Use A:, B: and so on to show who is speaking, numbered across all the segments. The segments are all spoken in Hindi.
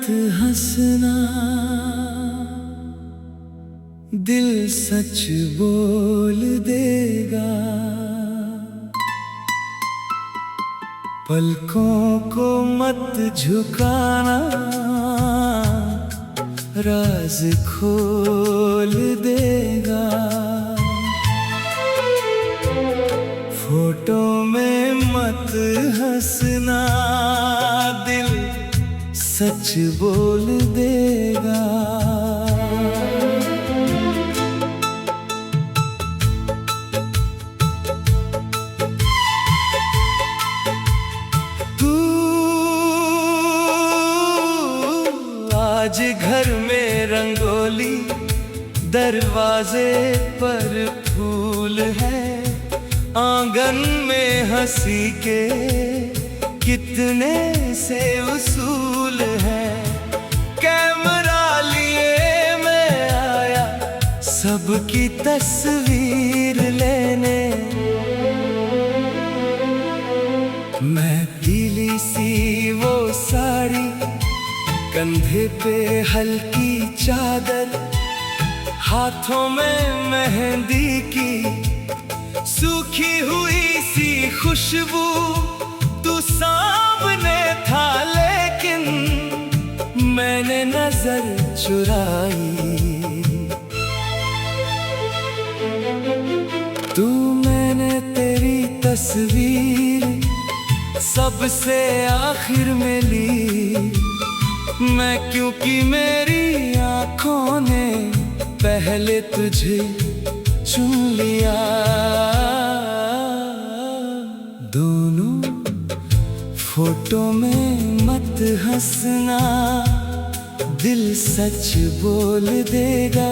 A: हंसना, दिल सच बोल देगा। पलकों को मत झुकाना, राज खोल देगा। फोटो में मत हंसना, दिल सच बोल देगा। तू आज घर में रंगोली, दरवाजे पर फूल है, आंगन में हंसी के कितने से उसूल है। कैमरा लिए मैं आया सबकी तस्वीर लेने, मैं पीली सी वो साड़ी, कंधे पे हल्की चादर, हाथों में मेहंदी की सूखी हुई सी खुशबू। तू सामने था लेकिन मैंने नजर चुराई। तू मैंने तेरी तस्वीर सबसे आखिर में ली, मैं क्योंकि मेरी आंखों ने पहले तुझे चुन लिया। दोनों फोटो में मत हंसना, दिल सच बोल देगा।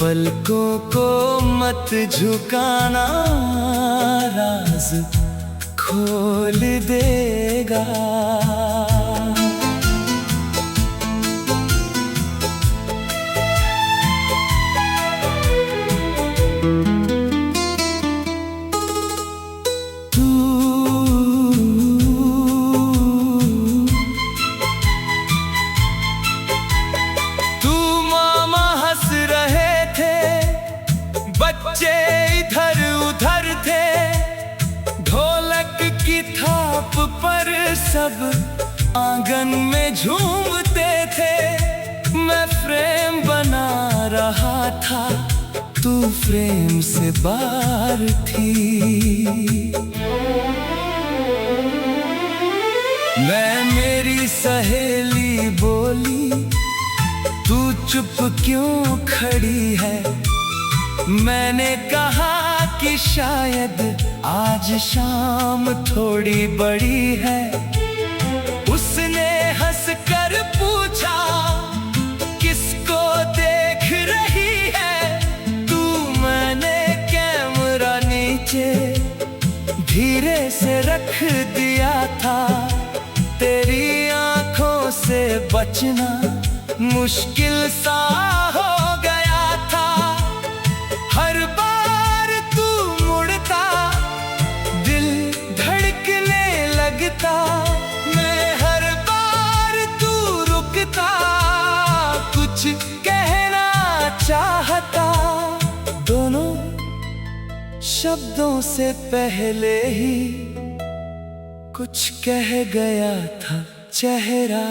A: पलकों को मत झुकाना, राज खोल देगा। बच्चे इधर उधर थे, ढोलक की थाप पर सब आंगन में झूमते थे। मैं फ्रेम बना रहा था, तू फ्रेम से बाहर थी। मैं मेरी सहेली बोली, तू चुप क्यों खड़ी है। मैंने कहा कि शायद आज शाम थोड़ी बड़ी है। उसने हंसकर पूछा, किसको देख रही है तू। मैंने कैमरा नीचे धीरे से रख दिया था, तेरी आंखों से बचना मुश्किल सा हो गया था। हर बार तू मुड़ता, दिल धड़कने लगता। मैं हर बार तू रुकता, कुछ कहना चाहता। दोनों शब्दों से पहले ही कुछ कह गया था चेहरा।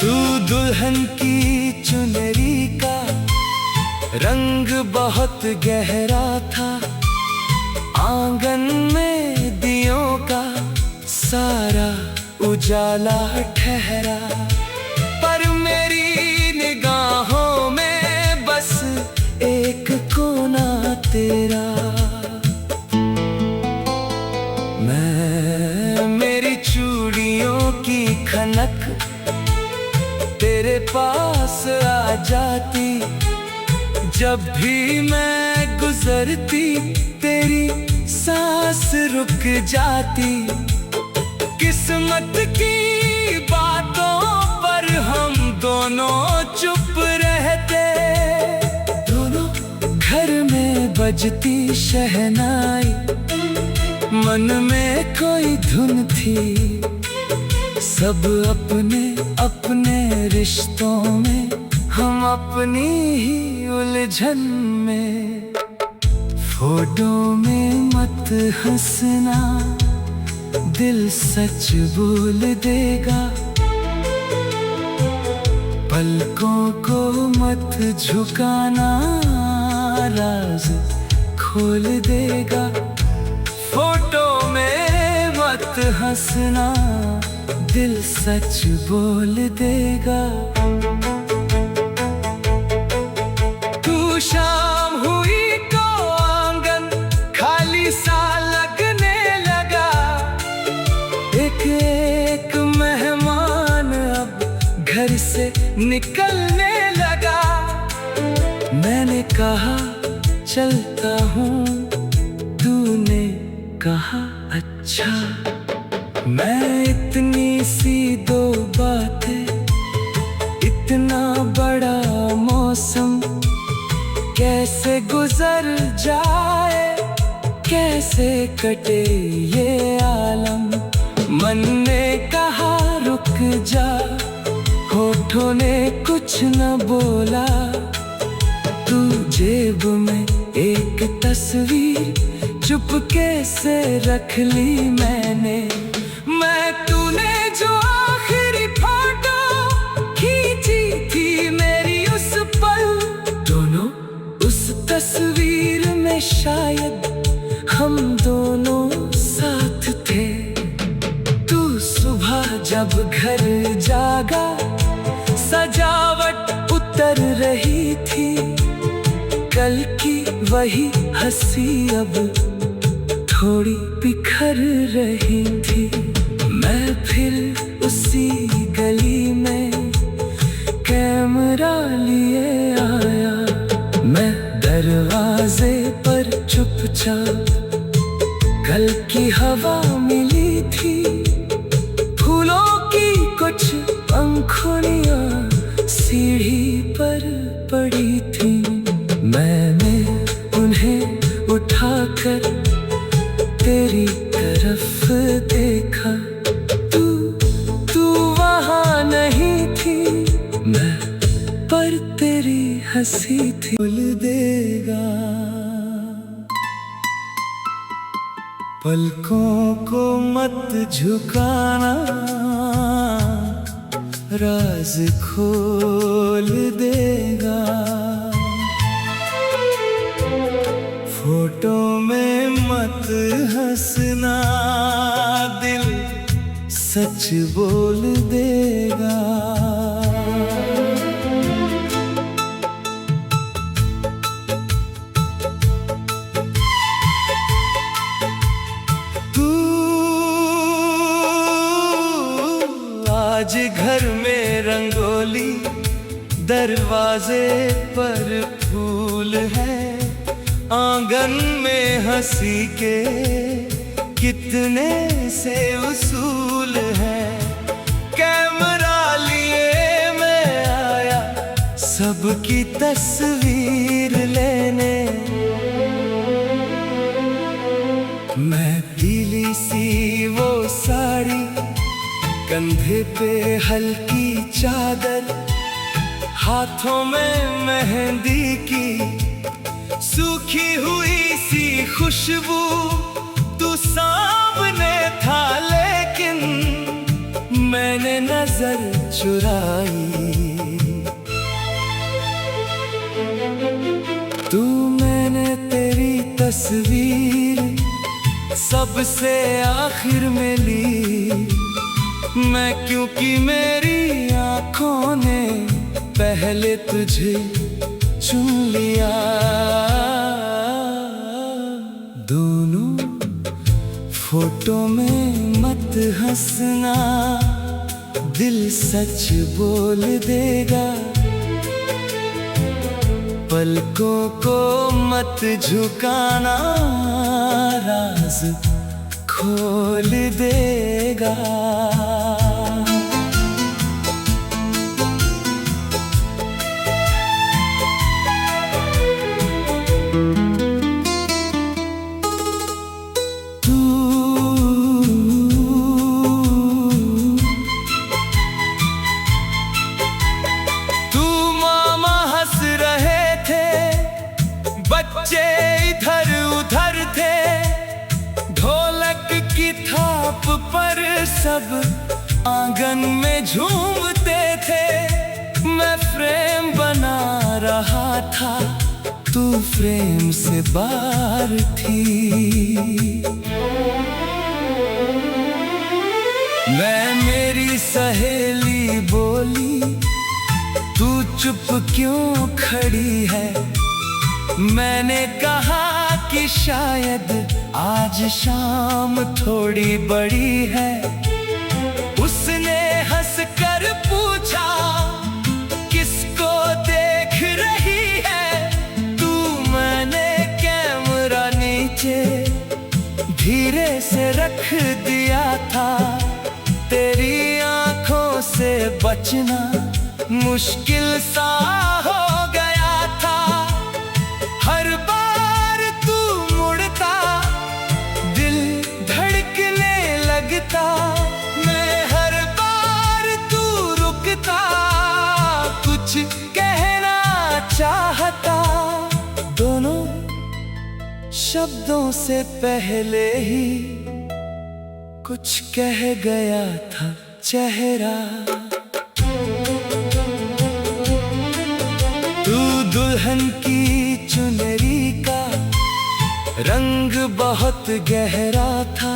A: तू दुल्हन की चुनरी का रंग बहुत गहरा था, आंगन में दियों का सारा उजाला ठहरा। पर मेरी निगाहों में बस एक कोना तेरा। मेरी चूड़ियों की खनक तेरे पास आ जाती, जब भी मैं गुजरती तेरी सांस रुक जाती। किस्मत की बातों पर हम दोनों चुप रहते, दोनों घर में बजती शहनाई, मन में कोई धुन थी, सब अपने अपने रिश्तों में, हम अपनी ही उलझन में। फोटो में मत हंसना, दिल सच बोल देगा। पलकों को मत झुकाना, राज खोल देगा। फोटो में मत हंसना, दिल सच बोल देगा। तू शाम हुई तो आंगन खाली सा लगने लगा। एक एक मेहमान अब घर से निकलने लगा। मैंने कहा चलता हूँ, तूने कहा अच्छा। मैं इतनी सी दो बातें, इतना बड़ा मौसम कैसे गुजर जाए, कैसे कटे ये आलम। मन ने कहा रुक जा, होठों ने कुछ न बोला। तू जेब में एक तस्वीर चुपके से रख ली मैंने। मैं तूने जो आखिरी फोटो खींची थी मेरी उस पल, दोनों उस तस्वीर में शायद हम दोनों साथ थे। तू सुबह जब घर जागा, सजावट उतर रही थी। कल की वही हंसी अब थोड़ी बिखर रही थी। मैं फिर उसी गली में कैमरा लिए आया। मैं दरवाजे पर चुपचाप, कल की हवा मिली थी। फूलों की कुछ पंखुड़ियां सीढ़ी पर पड़ी थी। मैंने उन्हें उठाकर तेरी तरफ देखा। तू वहाँ नहीं थी, मैं पर तेरी हंसी थी। भूल देगा पलकों को मत झुकाना, राज खोल देगा। फोटो में मत हंसना, दिल सच बोल देगा। तू आज घर में रंगोली, दरवाजे पर फूल है। आंगन में हंसी के कितने से उसूल हैं। कैमरा लिए मैं आया सबकी तस्वीर लेने। मैं पीली सी वो साड़ी, कंधे पे हल्की चादर, हाथों में मेहंदी की सूखी हुई सी खुशबू। तू सामने था लेकिन मैंने नजर चुराई। तू मैंने तेरी तस्वीर सबसे आखिर में ली। मैं क्योंकि मेरी आँखों ने पहले तुझे चुन लिया। दोनों फोटो में मत हंसना, दिल सच बोल देगा। पलकों को मत झुकाना, राज खोल देगा। तू सब आंगन में झूमते थे। मैं फ्रेम बना रहा था, तू फ्रेम से बाहर थी। मेरी सहेली बोली, तू चुप क्यों खड़ी है? मैंने कहा कि शायद आज शाम थोड़ी बड़ी है। उसने हंसकर पूछा, किसको देख रही है तू? मैंने कैमरा नीचे धीरे से रख दिया था। तेरी आंखों से बचना मुश्किल सा हो गया था। हर बार तू मुड़ता, दिल धड़कने लगता। मैं हर बार तू रुकता, कुछ कहना चाहता। दोनों शब्दों से पहले ही कुछ कह गया था चेहरा। तू दुल्हन की चुनरी का रंग बहुत गहरा था।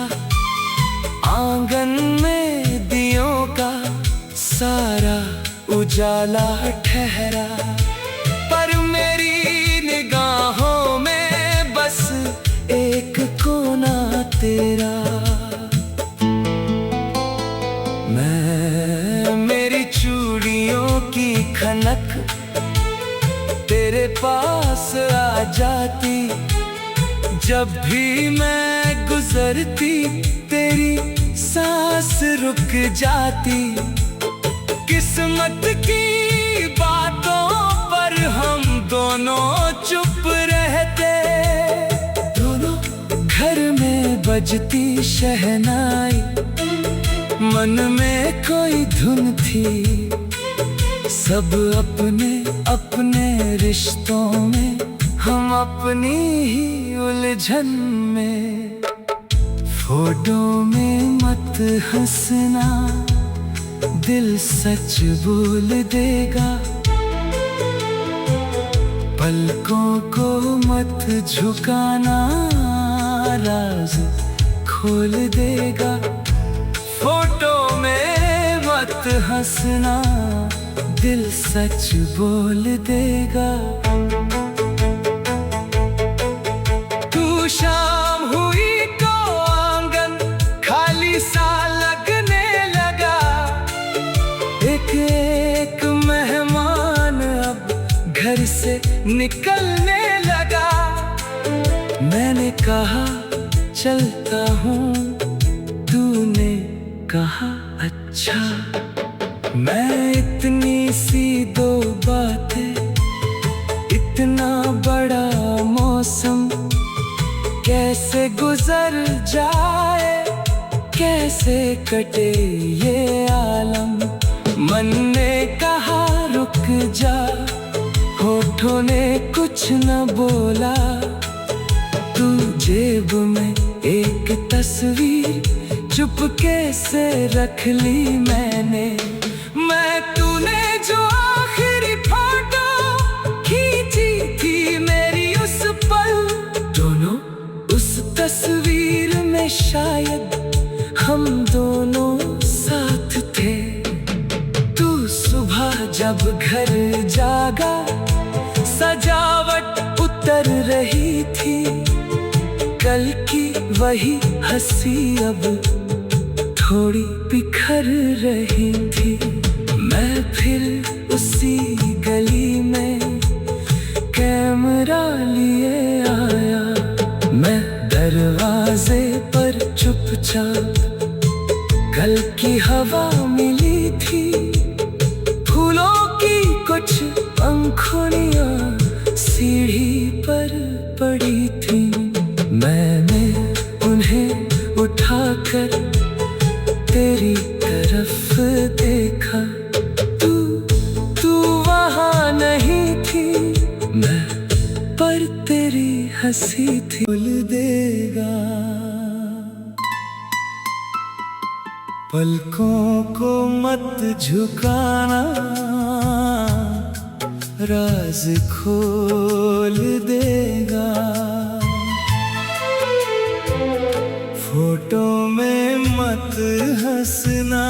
A: आंगन में दियों का सारा उजाला ठहरा। पर मेरी निगाहों में बस एक कोना तेरा। मेरी चूड़ियों की खनक तेरे पास आ जाती। जब भी मैं गुजरती, तेरी सांस रुक जाती। किस्मत की बातों पर हम दोनों चुप रहते। दोनों घर में बजती शहनाई, मन में कोई धुन थी। सब अपने अपने रिश्तों में, हम अपनी ही उलझन में। फोटो में मत हंसना, दिल सच बोल देगा। पलकों को मत झुकाना, राज खोल देगा। फोटो में मत हंसना, दिल सच बोल देगा। तू शाम हुई तो आंगन खाली सा लगने लगा। एक एक मेहमान अब घर से निकलने लगा। मैंने कहा चलता हूँ, तूने कहा अच्छा। मैं इतनी सी दो बातें, इतना बड़ा मौसम कैसे गुजर जाए? कैसे कटे ये आलम? मन ने कहा रुक जा, होठों ने कुछ न बोला। तू जेब में एक तस्वीर चुपके से रख ली मैंने। तूने जो आखिरी फोटो खींची थी मेरी उस पल, दोनों उस तस्वीर में शायद हम दोनों साथ थे। तू सुबह जब घर जागा, सजावट उतर रही थी। कल की वही हंसी अब थोड़ी बिखर रही थी। मैं फिर उसी गली में कैमरा लिए आया। मैं दरवाजे पर चुपचाप, कल की हवा मिली थी। फूलों की कुछ पंखुड़ियां सीढ़ी पर पड़ी थी। मैंने उन्हें उठाकर तेरी तरफ देखा। तू वहाँ नहीं थी, मैं पर तेरी हंसी थी। भूल देगा पलकों को मत झुकाना, राज खोल देगा। फोटो में मत हंसना,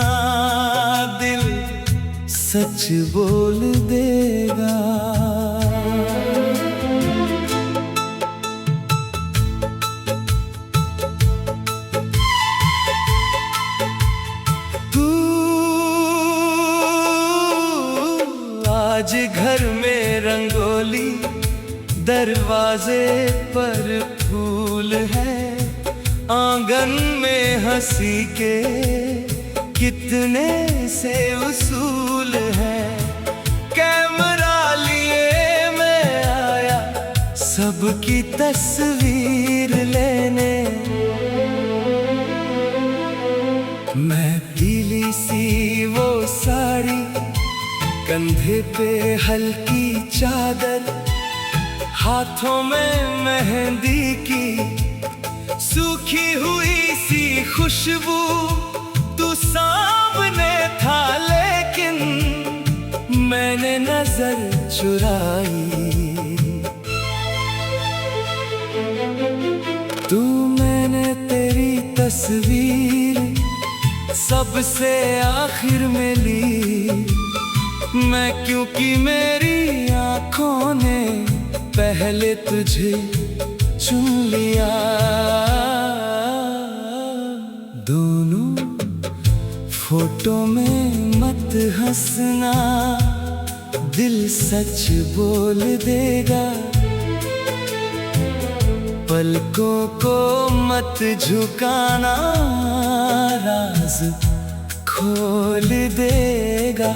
A: दिल सच बोल देगा। आज घर में रंगोली, दरवाजे पर फूल है, आंगन में हंसी के कितने से उसूल है। कैमरा लिए मैं आया सबकी तस्वीर लेने, मैं पीली सी वो साड़ी, कंधे पे हल्की चादर, हाथों में मेहंदी की सूखी हुई सी खुशबू। तू सामने था लेकिन मैंने नजर चुराई। तू मैंने तेरी तस्वीर सबसे आखिर में ली, मैं क्योंकि मेरी आँखों ने पहले तुझे चुन लिया। दोनों फोटो में मत हंसना, दिल सच बोल देगा। पलकों को मत झुकाना, राज खोल देगा।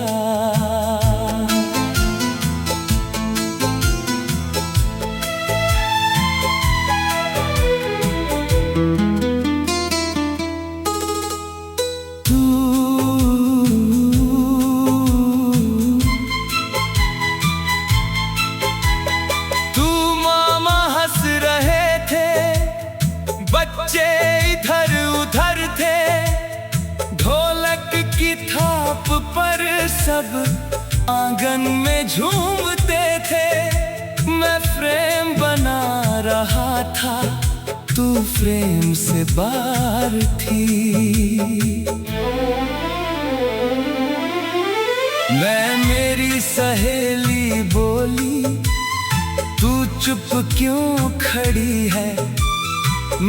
A: बच्चे इधर उधर थे, ढोलक की थाप पर सब आंगन में झूमते थे। मैं फ्रेम बना रहा था, तू फ्रेम से बाहर थी। मैं मेरी सहेली बोली, तू चुप क्यों खड़ी है?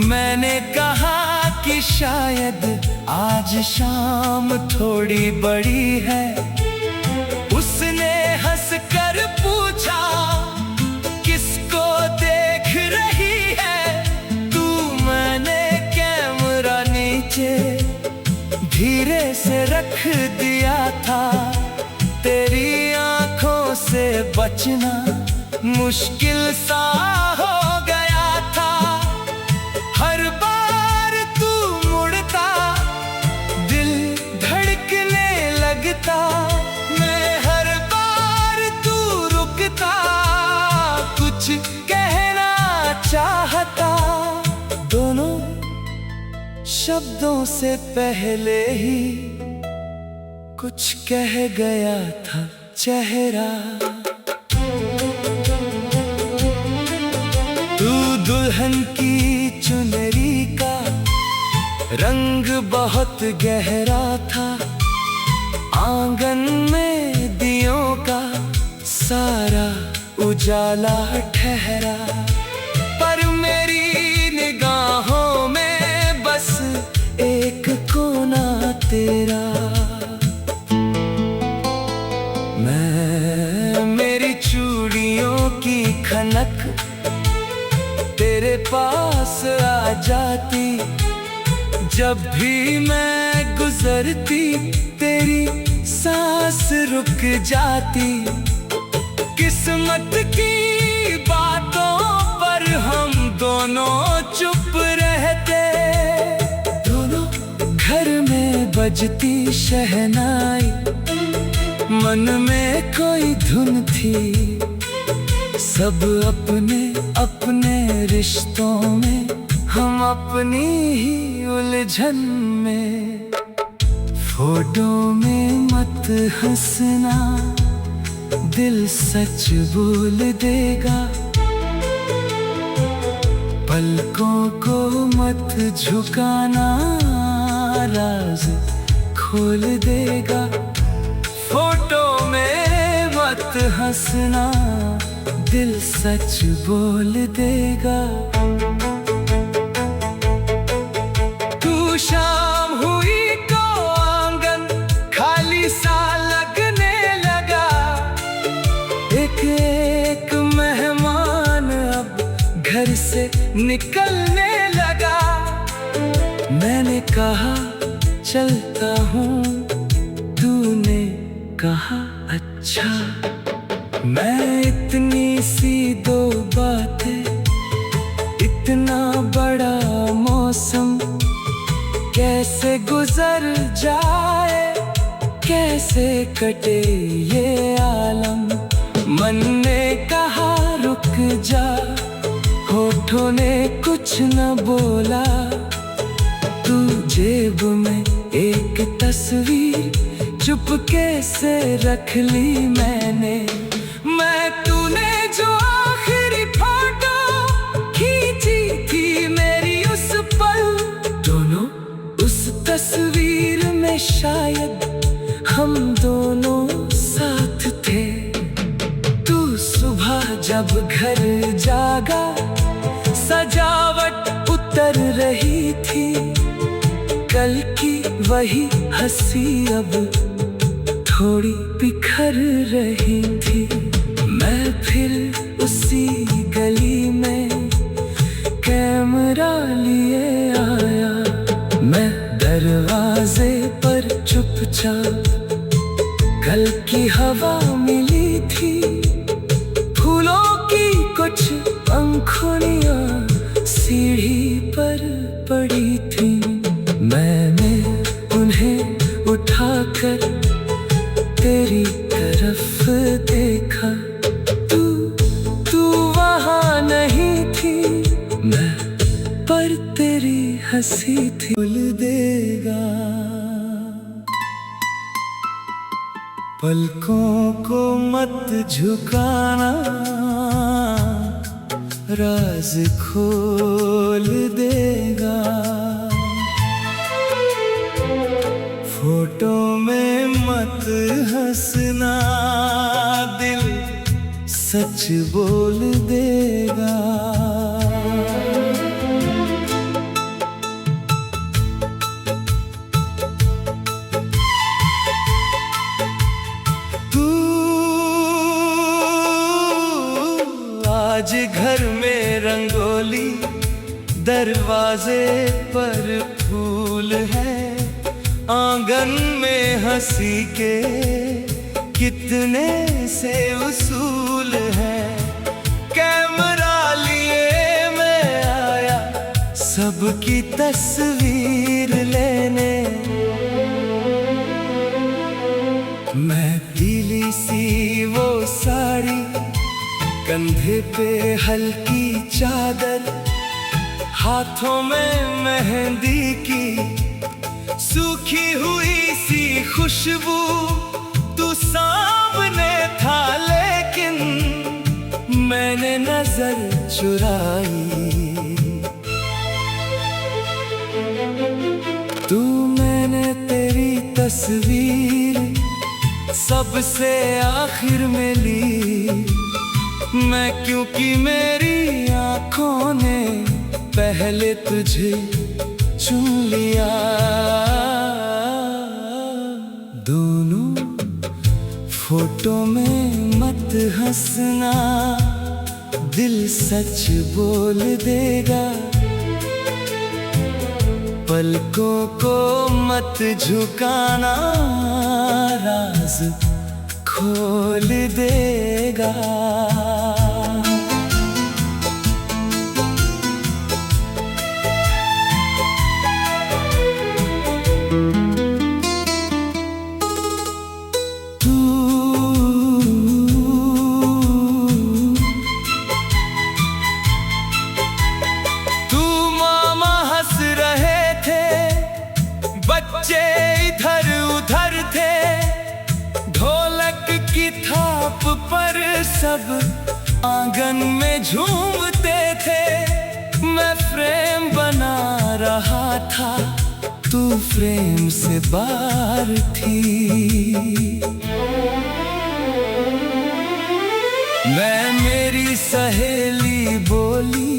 A: मैंने कहा कि शायद आज शाम थोड़ी बड़ी है। उसने हंसकर पूछा, किसको देख रही है तू? मैंने कैमरा नीचे धीरे से रख दिया था। तेरी आंखों से बचना मुश्किल सा हो गया था। हर बार तू मुड़ता, दिल धड़कने लगता। मैं हर बार तू रुकता, कुछ कहना चाहता। दोनों शब्दों से पहले ही कुछ कह गया था चेहरा। तू दुल्हन की चुनरी का रंग बहुत गहरा था, आंगन में दियों का सारा उजाला ठहरा। पर मेरी निगाहों में बस एक कोना तेरा। मेरी चूड़ियों की खनक तेरे पास आ जाती। जब भी मैं गुजरती, तेरी सांस रुक जाती। किस्मत की बातों पर हम दोनों चुप रहते। दोनों घर में बजती शहनाई, मन में कोई धुन थी। सब अपने अपने रिश्तों में, हम अपनी ही उलझन में। फोटो में मत हंसना, दिल सच बोल देगा। पलकों को मत झुकाना, राज खोल देगा। फोटो में मत हंसना, दिल सच बोल देगा। तू शाम हुई तो आंगन खाली सा लगने लगा। एक एक मेहमान अब घर से निकलने लगा। मैंने कहा चलता हूँ, तूने कहा अच्छा। मैं इतनी सी दो बातें, इतना बड़ा मौसम कैसे गुजर जाए, कैसे कटे ये आलम। मन ने कहा रुक जा, होठों ने कुछ न बोला। तू जेब में एक तस्वीर चुपके से रख ली मैंने। तूने जो आखिरी फोटो खींची थी मेरी उस पल, दोनों उस तस्वीर में शायद हम दोनों साथ थे। तू सुबह जब घर जागा, सजावट उतर रही थी। कल की वही हंसी अब थोड़ी बिखर रही थी। मैं फिर उसी गली में कैमरा लिए आया। मैं दरवाजे पर चुपचाप, कल की हवा मिली थी। फूलों की कुछ पंखुड़ियां सीढ़ी पर पड़ी थी। मैंने उन्हें उठाकर तेरी तरफ देखा। तू वहां नहीं थी, मैं पर तेरी हंसी थी। भूल देगा पलकों को मत झुकाना, राज खोल देगा। फोटो में मत हंसना, दिल सच बोल देगा। तू आज घर में रंगोली, दरवाजे पर फूल है। आंगन में हंसी के कितने से उसूल हैं। कैमरा लिए मैं आया सबकी तस्वीर लेने। मैं पीली सी वो साड़ी, कंधे पे हल्की चादर, हाथों में मेहंदी की सूखी हुई सी खुशबू। तू सामने था लेकिन मैंने नजर चुराई। तू मैंने तेरी तस्वीर सबसे आखिर में ली। मैं क्योंकि मेरी आंखों ने पहले तुझे चुन लिया। दोनों फोटो में मत हंसना, दिल सच बोल देगा। पलकों को मत झुकाना, राज खोल देगा। बच्चे इधर पर सब आंगन में झूमते थे। मैं फ्रेम बना रहा था, तू फ्रेम से बाहर थी। मेरी सहेली बोली,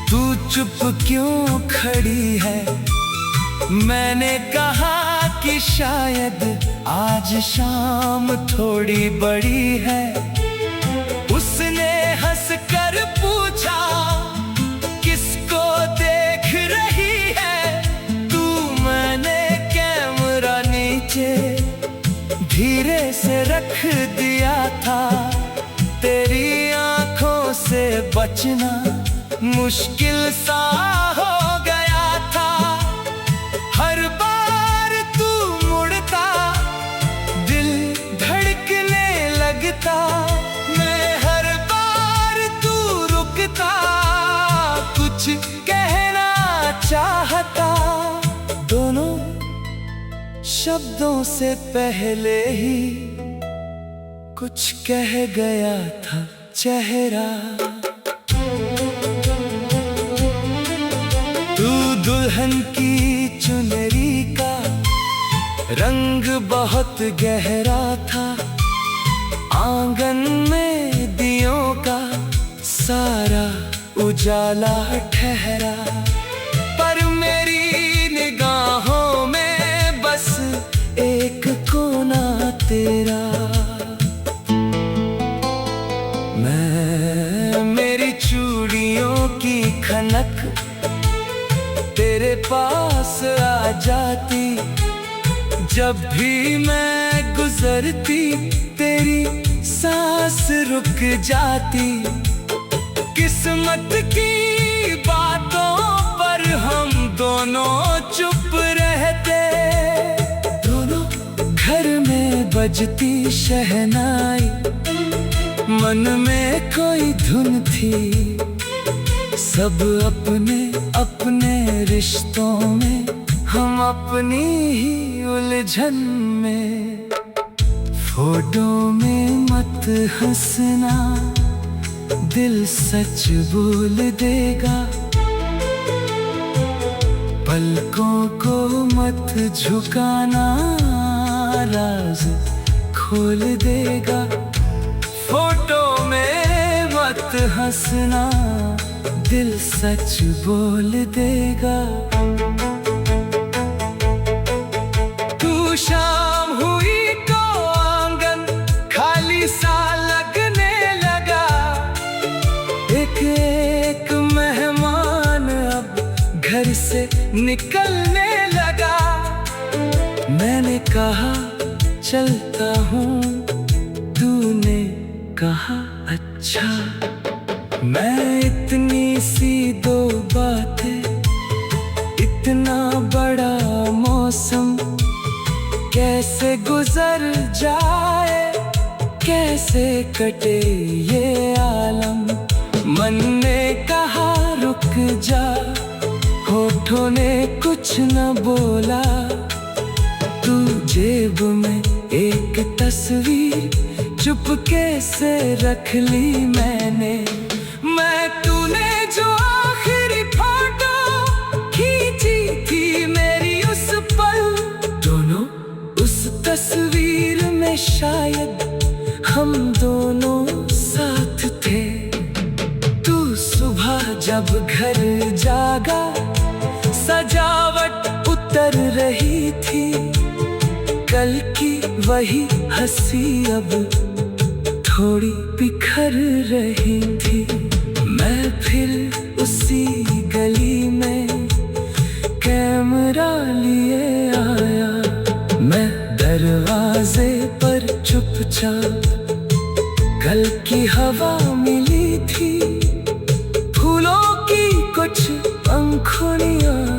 A: तू चुप क्यों खड़ी है? मैंने कहा कि शायद आज शाम थोड़ी बड़ी है। उसने हंसकर पूछा, किसको देख रही है तू? मैंने कैमरा नीचे धीरे से रख दिया था। तेरी आंखों से बचना मुश्किल सा हो गया था। हर बार तू मुड़ता, दिल धड़कने लगता। मैं हर बार तू रुकता, कुछ कहना चाहता। दोनों शब्दों से पहले ही कुछ कह गया था चेहरा। तू दुल्हन की चुनरी का रंग बहुत गहरा था। आंगन में दियों का सारा उजाला ठहरा। पर मेरी निगाहों में बस एक कोना तेरा। मेरी चूड़ियों की खनक तेरे पास आ जाती। जब भी मैं गुजरती, तेरी सांस रुक जाती। किस्मत की बातों पर हम दोनों चुप रहते। दोनों घर में बजती शहनाई, मन में कोई धुन थी। सब अपने अपने रिश्तों में, हम अपनी ही उलझन में। फोटो में मत हंसना, दिल सच बोल देगा। पलकों को मत झुकाना, राज खोल देगा। फोटो में मत हंसना, दिल सच बोल देगा। तू शाम हुई तो आंगन खाली सा लगने लगा। एक एक मेहमान अब घर से निकलने लगा। मैंने कहा चलता हूँ, तूने कहा अच्छा। मैं इतनी सी दो बातें, इतना बड़ा मौसम कैसे गुजर जाए? कैसे कटे ये आलम? मन ने कहा रुक जा, होठों ने कुछ न बोला। तू जेब में एक तस्वीर चुपके से रख ली मैंने। तूने जो आखिरी फोटो खींची थी मेरी उस पल, दोनों उस तस्वीर में शायद हम दोनों साथ थे। तू सुबह जब घर जागा, सजावट उतर रही थी। कल की वही हंसी अब थोड़ी बिखर रही थी। मैं फिर उसी गली में कैमरा लिए आया। मैं दरवाजे पर चुपचाप, कल की हवा मिली थी। फूलों की कुछ पंखुड़ियां